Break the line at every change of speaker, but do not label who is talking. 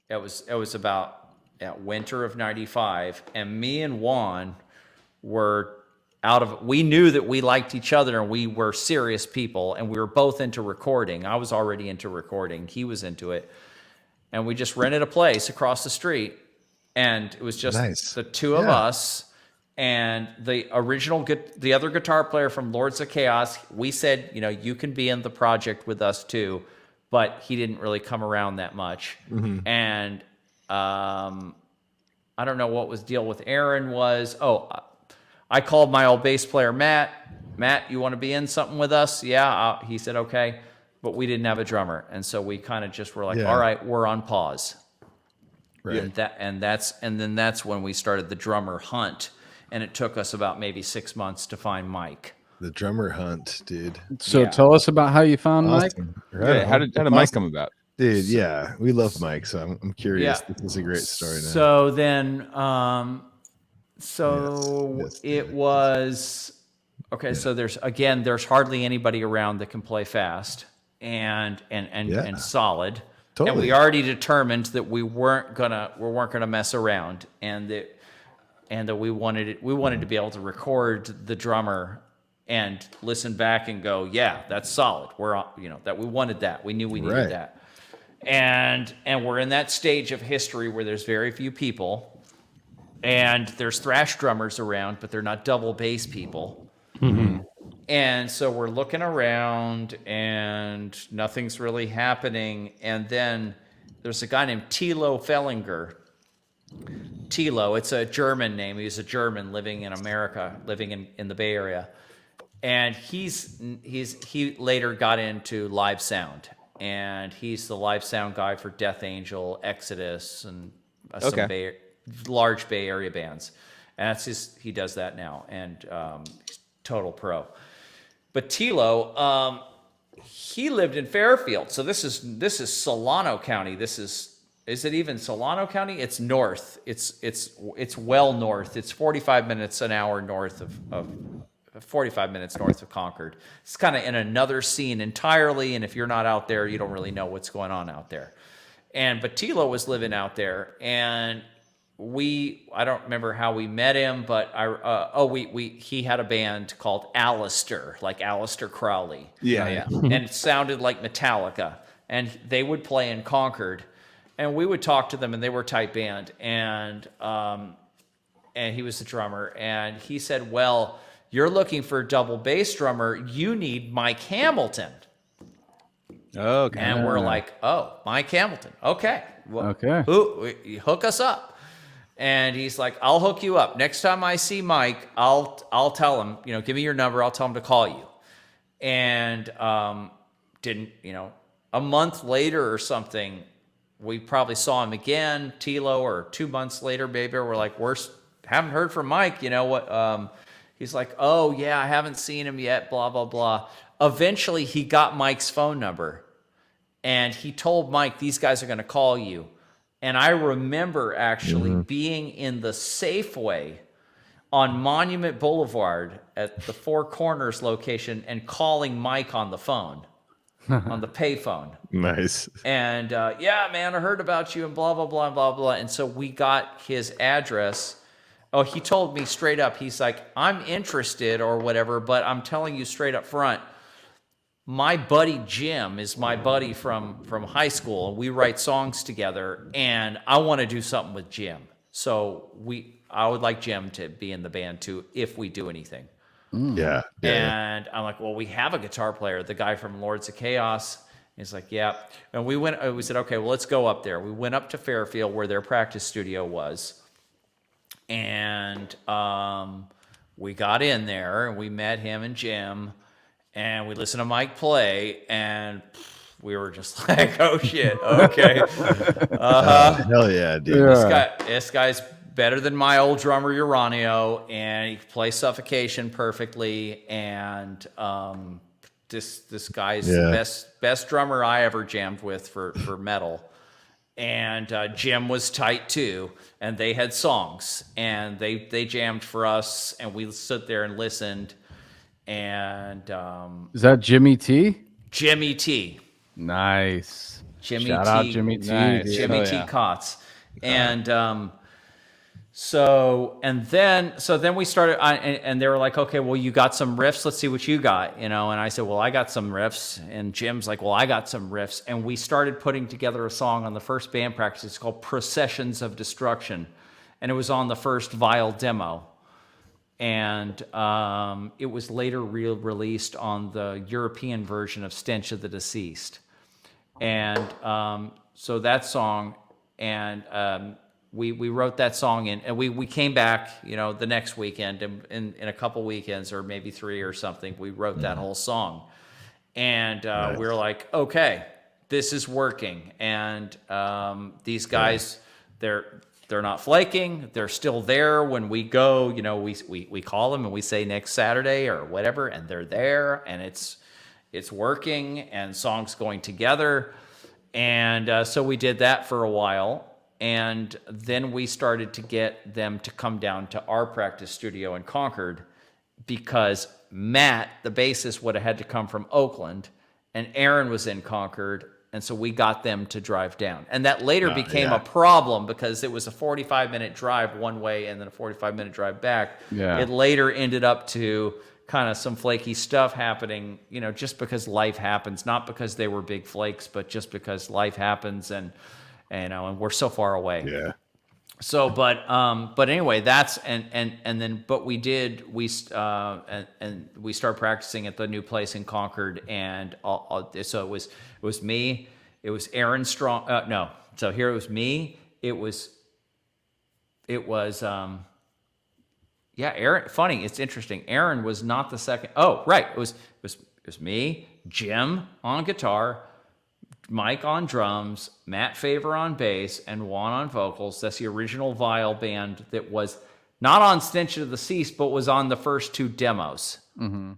it was about winter of '95, and me and Juan were we knew that we liked each other and we were serious people, and we were both into recording. I was already into recording. He was into it. And we just rented a place across the street, and it was just the two of us and the other guitar player from Lords of Chaos. We said, you can be in the project with us too, but he didn't really come around that much. Mm-hmm. And I don't know what was deal with Aaron was. I called my old bass player, Matt. Matt, you want to be in something with us? Yeah. He said, okay. But we didn't have a drummer. And so we kind of just were like, all right, we're on pause. Right. And then that's when we started the drummer hunt. And it took us about maybe 6 months to find Mike.
The drummer hunt, dude.
So tell us about how you found Mike.
Right.
Yeah, how did Mike come about?
Dude, we love Mike, so I'm curious. Yeah. This is a great story now.
So then, it was... Okay, so there's hardly anybody around that can play fast and solid. Totally. And we already determined that we weren't gonna mess around, and that we wanted to be able to record the drummer and listen back and go, yeah, that's solid. We're on, that we wanted that. We knew we needed that. And we're in that stage of history where there's very few people, and there's thrash drummers around, but they're not double bass people. Mm-hmm. And so we're looking around and nothing's really happening. And then there's a guy named Thilo Fellinger. Thilo, it's a German name. He's a German living in America, living in the Bay Area. And he later got into live sound. And he's the live sound guy for Death Angel, Exodus, and some large Bay Area bands. And he does that now. And he's total pro. But Thilo, he lived in Fairfield. So this is Solano County. Is it even Solano County? It's north. It's well north. It's 45 minutes an hour north of 45 minutes north of Concord. It's kind of in another scene entirely, and if you're not out there, you don't really know what's going on out there. But Thilo was living out there, and I don't remember how we met him, but he had a band called Alistair, like Aleister Crowley. Yeah. And it sounded like Metallica, and they would play in Concord, and we would talk to them, and they were a tight band, and he was the drummer, and he said, well, you're looking for a double bass drummer, you need Mike Hamilton.
Okay.
And we're like, Mike Hamilton. Okay. Well,
okay.
Hook us up. And he's like, I'll hook you up. Next time I see Mike, I'll tell him, give me your number. I'll tell him to call you. And a month later or something, we probably saw him again, Thilo, or 2 months later, maybe. We're like, haven't heard from Mike. You know what? He's like, oh, yeah, I haven't seen him yet, blah, blah, blah. Eventually, he got Mike's phone number. And he told Mike, these guys are going to call you. And I remember actually being in the Safeway on Monument Boulevard at the Four Corners location and calling Mike on the phone, on the payphone.
Nice.
And, yeah, man, I heard about you and blah, blah, blah, blah, blah. And so we got his address. Oh, he told me straight up, he's like, I'm interested or whatever, but I'm telling you straight up front, my buddy Jim is my buddy from high school, and we write songs together, and I want to do something with Jim. So I would like Jim to be in the band too if we do anything.
Yeah.
And I'm like, well, we have a guitar player, the guy from Lords of Chaos. He's like, yeah. And we said, okay, well, let's go up there. We went up to Fairfield where their practice studio was. And we got in there, and we met him and Jim. And we listened to Mike play, and we were just like, oh, shit, okay.
Hell yeah, dude.
Yeah. This guy's better than my old drummer, Uranio, and he can play Suffocation perfectly. And this guy's the best drummer I ever jammed with for metal. And Jim was tight, too, and they had songs. And they jammed for us, and we stood there and listened. And
is that Jimmy T?
Jimmy T.
Nice.
Jimmy
Shout
T.
out Jimmy T.
Nice.
dude.
Jimmy
Oh,
T.
yeah.
Kotz. And so then we started, and they were like, okay, well, you got some riffs. Let's see what you got, And I said, well, I got some riffs. And Jim's like, well, I got some riffs. And we started putting together a song on the first band practice. It's called Processions of Destruction. And it was on the first Vile demo. And it was later released on the European version of Stench of the Deceased. And so that song, and we wrote that song in, and we came back, the next weekend, in a couple weekends, or maybe 3 or something, we wrote that whole song. And we were like, okay, this is working. And these guys, they're not flaking. They're still there when we go. We call them and we say next Saturday or whatever, and they're there, and it's working, and songs going together. And so we did that for a while, and then we started to get them to come down to our practice studio in Concord, because Matt, the bassist, would have had to come from Oakland, and Aaron was in Concord. And so we got them to drive down. And that later became a problem, because it was a 45-minute drive one way and then a 45-minute drive back.
Yeah.
It later ended up to kind of some flaky stuff happening, just because life happens, not because they were big flakes, but just because life happens, and we're so far away.
Yeah.
So, but anyway, that's, and then we started practicing at the new place in Concord, and so it was me, it was Aaron Strong. No, so here it was me. It was Aaron. Funny, it's interesting. Aaron was not the second. Oh, right. It was me, Jim on guitar, Mike on drums, Matt Favor on bass, and Juan on vocals. That's the original Vile band that was not on Stench of the Deceased, but was on the first 2 demos.
Mm-hmm.